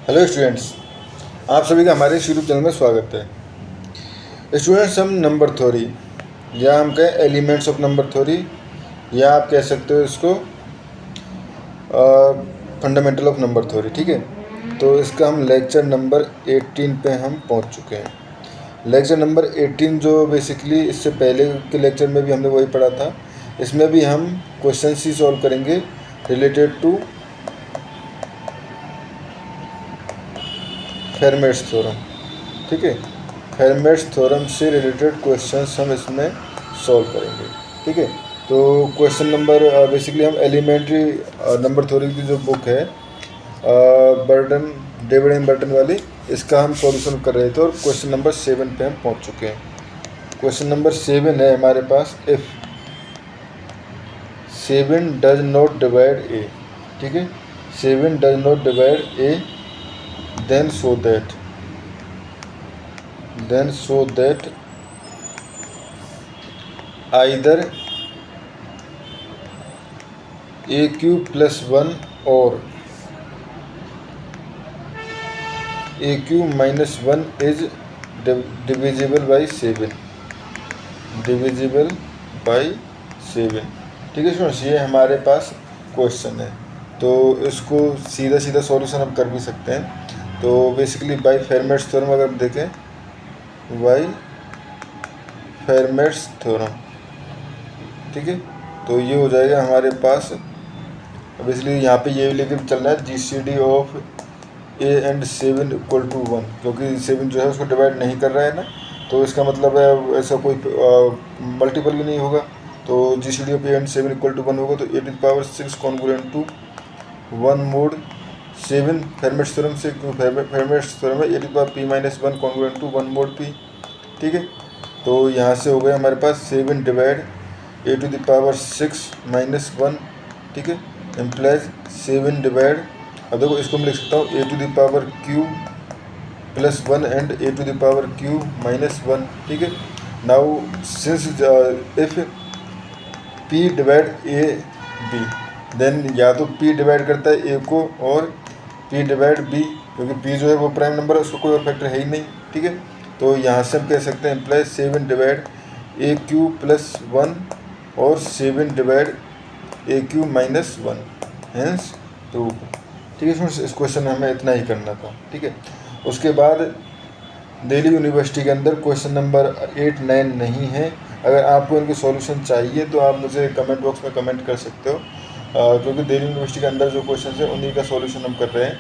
Hello students, आप सभी का हमारे इस यूट्यूब चैनल में स्वागत है। स्टूडेंट्स, हम नंबर थ्योरी या हम कहें एलिमेंट्स ऑफ नंबर थ्योरी या आप कह सकते हो इसको फंडामेंटल ऑफ नंबर थ्योरी, ठीक है। तो इसका हम लेक्चर नंबर 18 पे हम पहुंच चुके हैं। लेक्चर नंबर 18 जो बेसिकली इससे पहले के लेक्चर में भी हमने वही पढ़ा था। इसमें भी हम क्वेश्चन ही सॉल्व करेंगे रिलेटेड टू फेरमेट्स थ्योरम, ठीक है। फेरमेट्स थ्योरम से रिलेटेड क्वेश्चंस हम इसमें सॉल्व करेंगे, ठीक है। तो क्वेश्चन नंबर बेसिकली हम एलिमेंट्री नंबर थ्योरी की जो बुक है बर्टन, डेविड एम बर्टन वाली, इसका हम सॉल्यूशन कर रहे थे और क्वेश्चन नंबर 7 पे हम पहुंच चुके हैं। क्वेश्चन नंबर 7 है हमारे पास, इफ 7 डज नॉट डिवाइड ए, ठीक है। 7 does not divide A, then show that either aq plus 1 or aq minus 1 is divisible by 7, ठीक है स्टूडेंट्स। ये हमारे पास क्वेश्चन है, तो इसको सीधा सीधा सॉल्यूशन हम कर भी सकते हैं। तो बेसिकली बाय फेरमेट्स थ्योरम अगर हम देखें, बाय फेरमेट्स थ्योरम, ठीक है। तो ये हो जाएगा हमारे पास। बेसिकली यहाँ पे ये लेके चलना है GCD of a and 7 equal to 1, क्योंकि 7 जो है उसको डिवाइड नहीं कर रहा है ना, तो इसका मतलब है ऐसा कोई मल्टीपल भी नहीं होगा। तो GCD of a and 7 equal to 1 होगा, तो 8⁶ congruent to 1 mod 7 Fermat's theorem से, फेरमेट्स थ्योरम है AP-1 congruent to 1 mode P, ठीक है। तो यहाँ से हो गया हमारे पास 7 डिवाइड A⁶ -1, ठीक है, एम्प्लाइज 7 डिवाइड, अब देखो इसको मैं लिख सकता हूँ A⁻³ प्लस 1 एंड A⁻³ -1, ठीक है। Now since if P divide A B, then या तो P डिवाइड करता है A को और P डिवाइड B, क्योंकि P जो है वो प्राइम नंबर है, उसको कोई और फैक्टर है ही नहीं, ठीक है। तो यहाँ से हम कह सकते हैं एम्प्लाइज 7 डिवाइड AQ प्लस 1 और 7 डिवाइड AQ -1, हेंस प्रूव, ठीक है फ्रेंड्स। इस क्वेश्चन में हमें इतना ही करना था, ठीक है। उसके बाद दिल्ली यूनिवर्सिटी के अंदर क्वेश्चन नंबर 8, 9 नहीं है। अगर आपको इनके सॉल्यूशन चाहिए तो आप मुझे कमेंट बॉक्स में कमेंट कर सकते हो, क्योंकि दिल्ली यूनिवर्सिटी के अंदर जो क्वेश्चन है उन्हीं का सॉल्यूशन हम कर रहे हैं।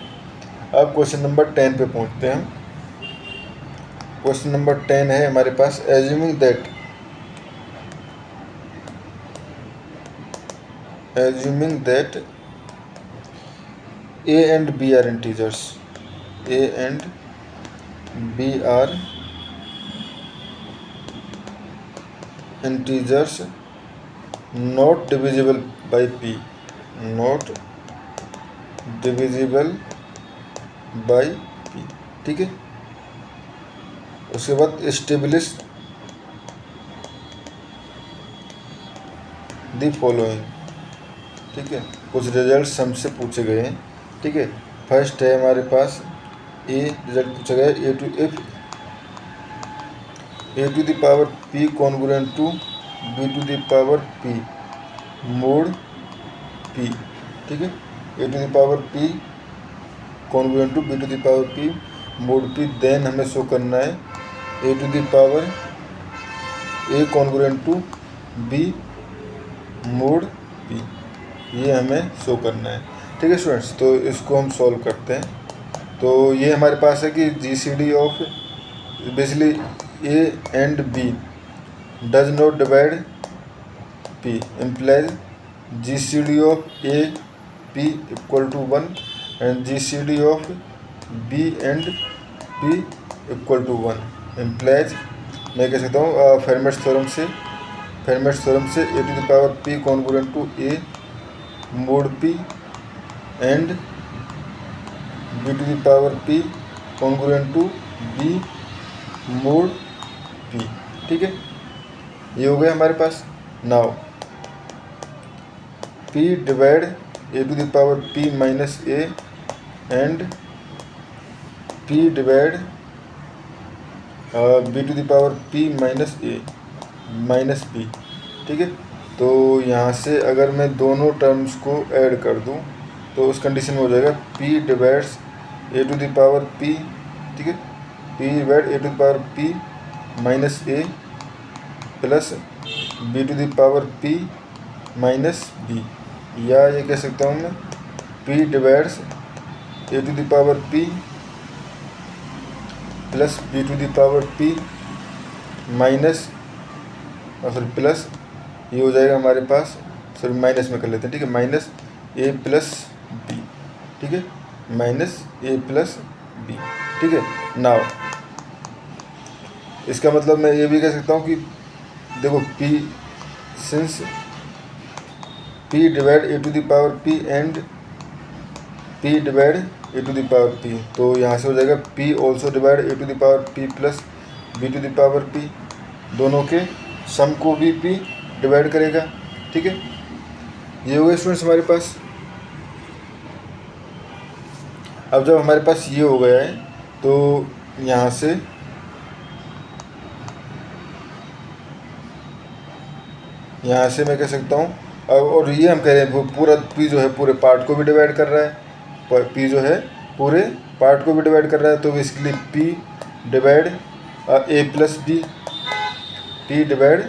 अब क्वेश्चन नंबर 10 पे पहुँचते हैं हम। क्वेश्चन नंबर 10 है हमारे पास, assuming that A and B are integers, A and B are integers not divisible by P, not divisible by P, ठीक है। उसके बाद establish the following, ठीक है। कुछ रिजल्ट्स हमसे पूछे गए हैं, ठीक है। फर्स्ट है हमारे पास ए, रिजल्ट पूछा गया है if A⁻P congruent to B⁻P mod P, ठीक है। A⁻P congruent to B⁻P mod P, then हमें शो करना है A congruent to B mod P, ये हमें शो करना है, ठीक है स्टूडेंट्स। तो इसको हम सॉल्व करते हैं। तो ये हमारे पास है कि GCD of basically A and B does not divide P, implies GCD of A P equal to 1 and GCD of B and P equal to 1, implies, मैं कह सकता हूँ फेरमेट्स थ्योरम से A⁻P congruent to A mod P and B⁻P congruent to B mod P, ठीक है। ये हो गया हमारे पास। Now P divide A⁻P -A and P divide B to the power P minus A minus B, ठीक है। तो यहाँ से अगर मैं दोनों टर्म्स को ऐड कर दूँ तो उस कंडीशन में हो जाएगा p divides a to the power p, ठीक है, p divide a to the power P minus a plus b to the power P minus b, या ये कह सकता हूँ मैं p divides a to the power P plus b to the power P minus और plus ये हो जाएगा हमारे पास, सॉरी माइनस में कर लेते हैं, ठीक है, माइनस ए प्लस बी, ठीक है, माइनस ए प्लस बी, ठीक है। नाउ इसका मतलब मैं ये भी कह सकता हूँ कि देखो p since p divide a to the power p and P divide a to the power p, तो यहाँ से हो जाएगा p also divide a to the power P plus b to the power p, दोनों के सम को भी P divide करेगा, ठीक है। ये हो गया स्टूडेंट्स हमारे पास। अब जब हमारे पास ये हो गया है तो यहाँ से मैं कह सकता हूँ और ये हम कह रहे हैं पूरा पी जो है पूरे पार्ट को भी डिवाइड कर रहा है, पी जो है पूरे पार्ट को भी डिवाइड कर रहा है, तो बेसिकली पी डिवाइड ए प्लस बी, पी डिवाइड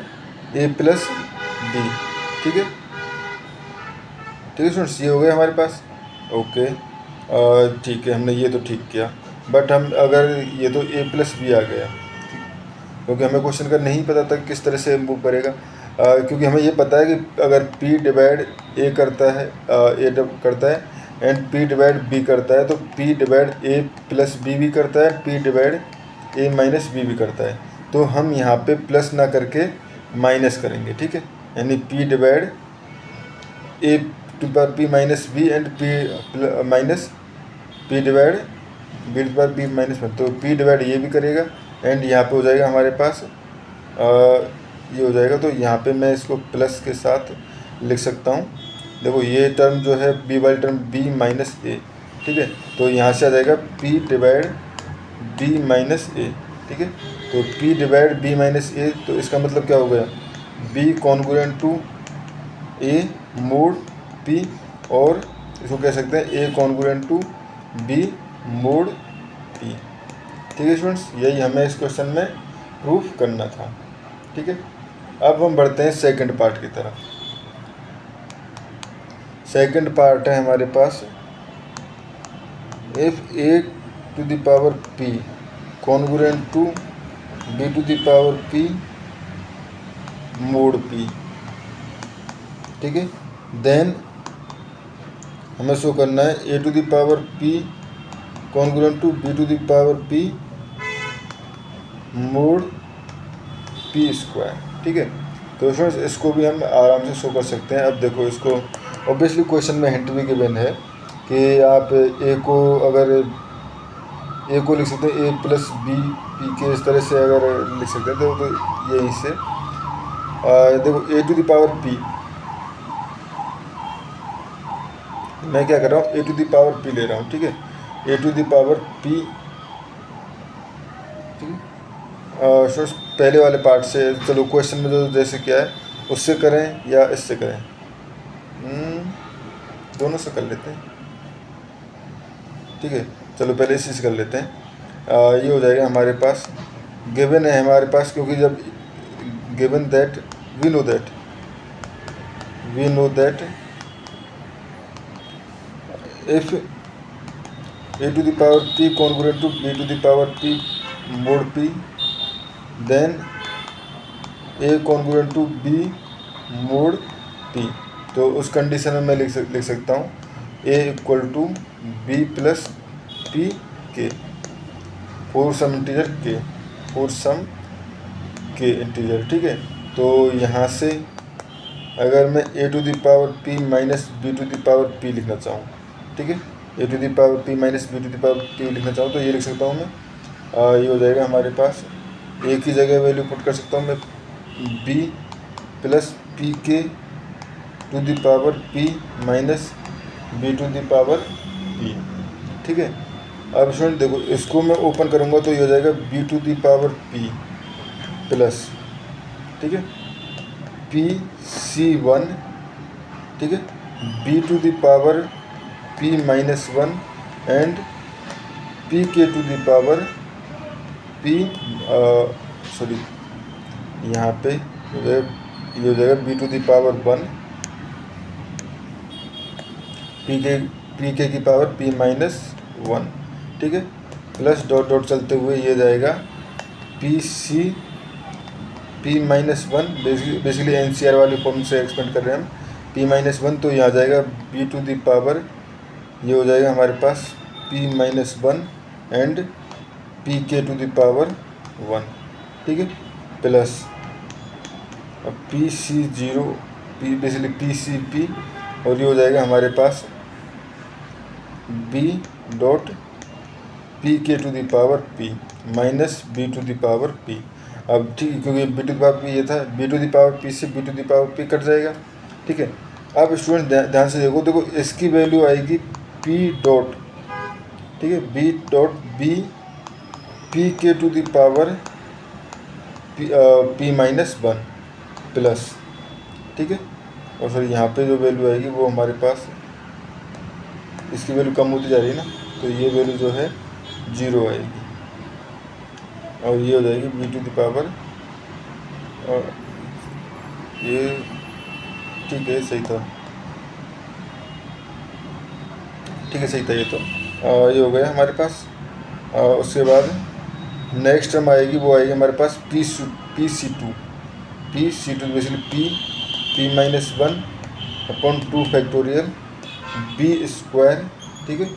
ए प्लस बी, ठीक है, ठीक है स्टूडेंट्स, ये हो गया हमारे पास। ओके ठीक है, हमने ये तो ठीक किया, बट हम अगर ये तो ए प्लस बी आ गया, क्योंकि हमें क्वेश्चन का नहीं पता था किस तरह से मूव करेगा, क्योंकि हमें ये पता है कि अगर पी डिवाइड ए करता है करता है एंड पी डिवाइड बी करता है, तो पी डिवाइड ए प्लस बी भी करता है, पी डिवाइड ए माइनस बी भी करता है, तो हम यहाँ पे प्लस ना करके माइनस करेंगे, ठीक है, यानी p divide a to power P minus b and p minus p divide B to power b minus one, तो पी डिवाइड ये भी करेगा एंड यहाँ पे हो जाएगा हमारे पास ये हो जाएगा, तो यहाँ पे मैं इसको प्लस के साथ लिख सकता हूँ। देखो ये टर्म जो है बी वाली टर्म बी माइनस ए, ठीक है, तो यहाँ से आ जाएगा p divide b minus a, ठीक है, तो p divide b minus a, तो इसका मतलब क्या हो गया b congruent to a mod p, और इसको कह सकते हैं a congruent to b mod p, ठीक है स्टूडेंट्स, यही हमें इस क्वेश्चन में प्रूफ करना था, ठीक है। अब हम बढ़ते हैं सेकंड पार्ट की तरफ। सेकंड पार्ट है हमारे पास if a to the power p congruent to b to the power p mod p, ठीक है, देन हमें शो करना है a to the power p congruent to b to the power p mod p square, ठीक है। तो friends इसको भी हम आराम से शो कर सकते हैं। अब देखो इसको ऑब्वियसली क्वेश्चन में हिंट भी गिवन है कि आप a को अगर ए को लिख सकते हैं ए प्लस बी पी के, इस तरह से अगर लिख सकते हैं तो यहीं से देखो ए टू द पावर पी, मैं क्या कर रहा हूँ ए टू द पावर पी ले रहा हूँ, ठीक है, ए टू द पावर पी, ठीक है। सो पहले वाले पार्ट से चलो क्वेश्चन में जो जैसे क्या है उससे करें या इससे करें, दोनों से कर लेते हैं, ठीक है, चलो पहले इसी से कर लेते हैं। ये हो जाएगा हमारे पास गिवन है हमारे पास, क्योंकि जब given that we know that if a to the power p congruent to b to the power p mod p, then a congruent to b mod p, तो उस कंडीशन में मैं लिख सकता हूँ a equal to b plus p k for some k integer, ठीक है। तो यहाँ से अगर मैं a to the power p minus B to the power p लिखना चाहूँ, ठीक है, a to the power p minus B to the power p लिखना चाहूँ तो ये लिख सकता हूँ मैं, ये हो जाएगा हमारे पास a की जगह वैल्यू पुट कर सकता हूँ मैं b plus p k to the power p minus B to the power p, ठीक है। अब स्टूडेंट देखो, इसको मैं ओपन करूँगा तो ये हो जाएगा B to the power P plus, ठीक है, पी सी वन, ठीक है, B to the power P minus one and P के to the power P, sorry यहाँ पे ये हो जाएगा B to the power one P के की पावर पी माइनस वन, ठीक है, प्लस डॉट डॉट चलते हुए ये जाएगा p C P minus one, basically n c r वाली फॉर्म से एक्सपेंड कर रहे हैं हम, पी माइनस वन, तो यहाँ जाएगा बी टू दी पावर, ये हो जाएगा हमारे पास P minus one and P के टू दी पावर वन, ठीक है, प्लस अब P C zero, P basically P सी पी, और ये हो जाएगा हमारे पास बी डॉट पी के to the power P minus B to the power P. अब ठीक है, क्योंकि B to the power P ये था, B to the power P से B to the power P cut जाएगा, ठीक है। अब स्टूडेंट ध्यान से देखो, देखो इसकी वैल्यू आएगी पी डॉट, ठीक है, बी डॉट बी पी के to the power P minus one plus, ठीक है, और सर यहाँ पे जो वैल्यू आएगी वो हमारे पास, इसकी वैल्यू कम होती जा रही है ना, तो ये वैल्यू जो है जीरो आएगी, और ये हो जाएगी बी टू द पावर, और ये ठीक है, सही था, ठीक है, सही था ये, तो ये हो गया हमारे पास। उसके बाद नेक्स्ट टर्म आएगी, वो आएगी हमारे पास पी सी two basically P minus one upon two factorial B square, ठीक है,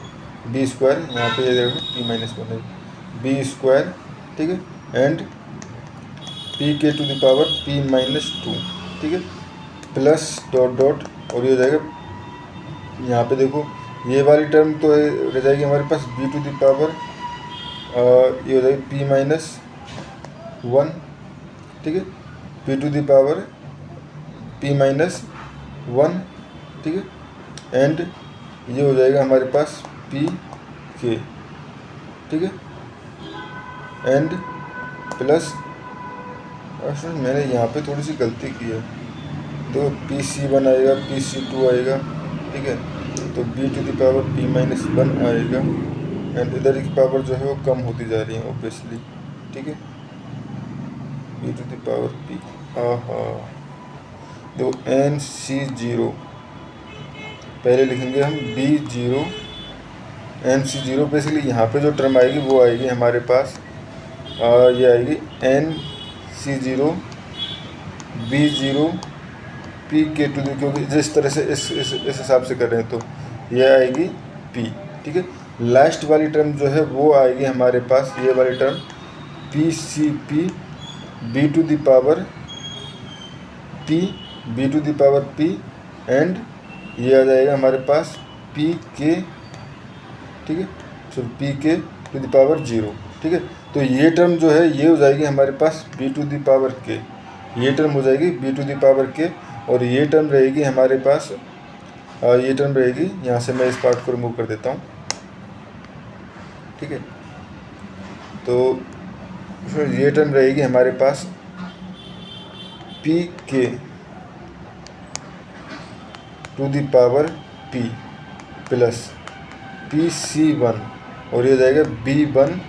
बी स्क्वायर, यहाँ पे ये पी माइनस वन है, बी स्क्वायर, ठीक है, एंड पी के to the power P minus two, ठीक है, प्लस डॉट डॉट, और ये हो जाएगा, यहाँ पे देखो ये वाली टर्म तो रह जाएगी हमारे पास बी टू द पावर, ये हो जाएगी पी माइनस वन, ठीक है, p to the power P minus one, ठीक है, एंड ये हो जाएगा हमारे पास पी के, ठीक है, एंड प्लस, मैंने यहाँ पे थोड़ी सी गलती की है, तो पी सी वन आएगा, पी सी टू आएगा, ठीक है, तो b to the power P minus one आएगा, एंड इधर की पावर जो है वो कम होती जा रही है ऑब्वियसली, ठीक है, B to the power p, देखो एन सी जीरो, पहले लिखेंगे हम b zero n c zero, basically यहाँ पे जो टर्म आएगी वो आएगी हमारे पास, ये आएगी n c zero b zero p के टू दी, क्योंकि जिस तरह से इस हिसाब से कर रहे हैं तो ये आएगी पी, ठीक है। लास्ट वाली टर्म जो है वो आएगी हमारे पास, ये वाली term p C p b to the power p b to the power p, and ये आ जाएगा हमारे पास पी के, ठीक है, सो पी के टू दी पावर जीरो, ठीक है। तो ये टर्म जो है ये हो जाएगी हमारे पास बी टू दी पावर के, ये टर्म हो जाएगी बी टू दी पावर के, और ये टर्म रहेगी हमारे पास, ये टर्म रहेगी, यहाँ से मैं इस पार्ट को रिमूव कर देता हूँ, ठीक है। तो फिर ये टर्म रहेगी हमारे पास पी के to the power P plus P C one, और ये जाएगा बी वन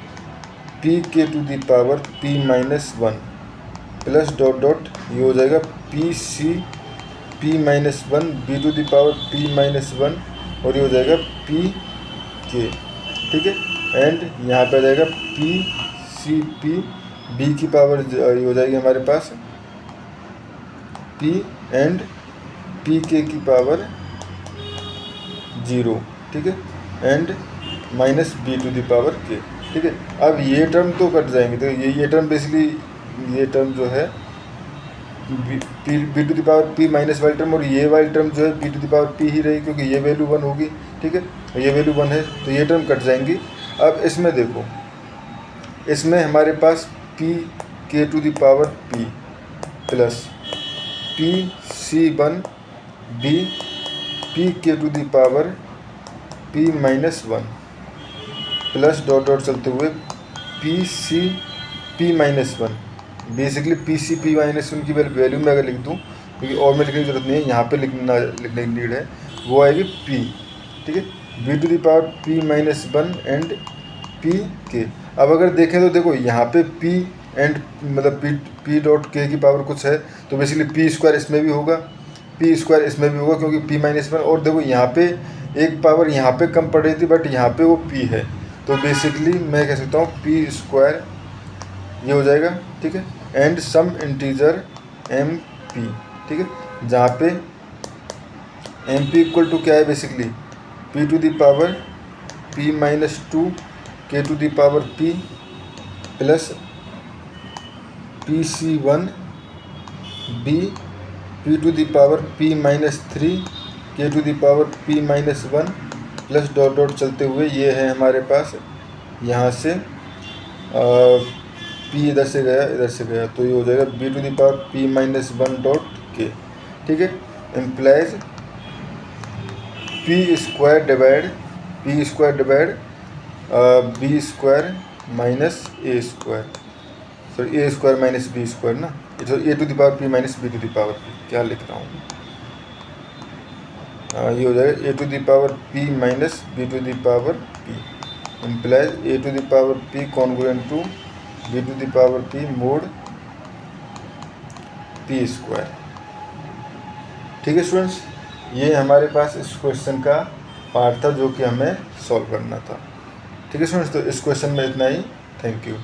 पी के to the power P minus one plus dot dot, ये हो जाएगा p C P minus one b to the power P minus one, और ये हो जाएगा पी के, ठीक है, एंड यहाँ पे आ जाएगा पी सी पी बी की पावर, ये हो जाएगी हमारे पास पी एंड पी के की पावर जीरो, ठीक है, and minus B to the power k, ठीक है। अब ये टर्म तो कट जाएंगे, तो ये टर्म बेसिकली, ये टर्म जो है B to the power P minus वाली टर्म, और ये वाली टर्म जो है B to the power P ही रहेगी, क्योंकि ये वैल्यू वन होगी, ठीक है, ये वैल्यू वन है, तो ये टर्म कट जाएंगी। अब इसमें देखो, इसमें हमारे पास पी के to the power P plus P C one B P के to the power P minus one, plus dot dot चलते हुए P C P minus one. Basically P C P minus one की value में अगर लिख दूँ, क्योंकि और में लिखने की जरूरत नहीं है, यहाँ पे लिखने की नीड है, वो आएगी पी। ठीक है, B to the power P minus one and P k. अब अगर देखें तो देखो यहाँ पे पी एंड मतलब पी डॉट के की पावर कुछ है, तो बेसिकली पी स्क्वायर इसमें भी होगा, पी स्क्वायर इसमें भी होगा, क्योंकि पी माइनस वन। और देखो यहाँ पे एक पावर यहाँ पे कम पड़ रही थी, बट यहाँ पे वो पी है, तो बेसिकली मैं कह सकता हूँ पी स्क्वायर ये हो जाएगा। ठीक है, and some integer m p. ठीक है, जहाँ पे एम पी इक्वल टू क्या है, basically P to the power P minus two के to the power P plus P C one B P to the power P minus three के to the power P minus one plus dot dot चलते हुए ये है हमारे पास, यहाँ से P इधर से गया तो ये हो जाएगा B to the power P minus one dot K. ठीक है, implies P square divide B square minus A square, sorry A square minus B square ना, A to the power P minus B to the power P, क्या लिख रहा हूँ, ये हो जाएगा A to the power P minus B to the power P implies A to the power P congruent to B to the power P mod P square. ठीक है students, ये हमारे पास इस क्वेश्चन का पार्ट था जो कि हमें सॉल्व करना था। ठीक है स्टूडेंट्स, तो इस क्वेश्चन में इतना ही। Thank you.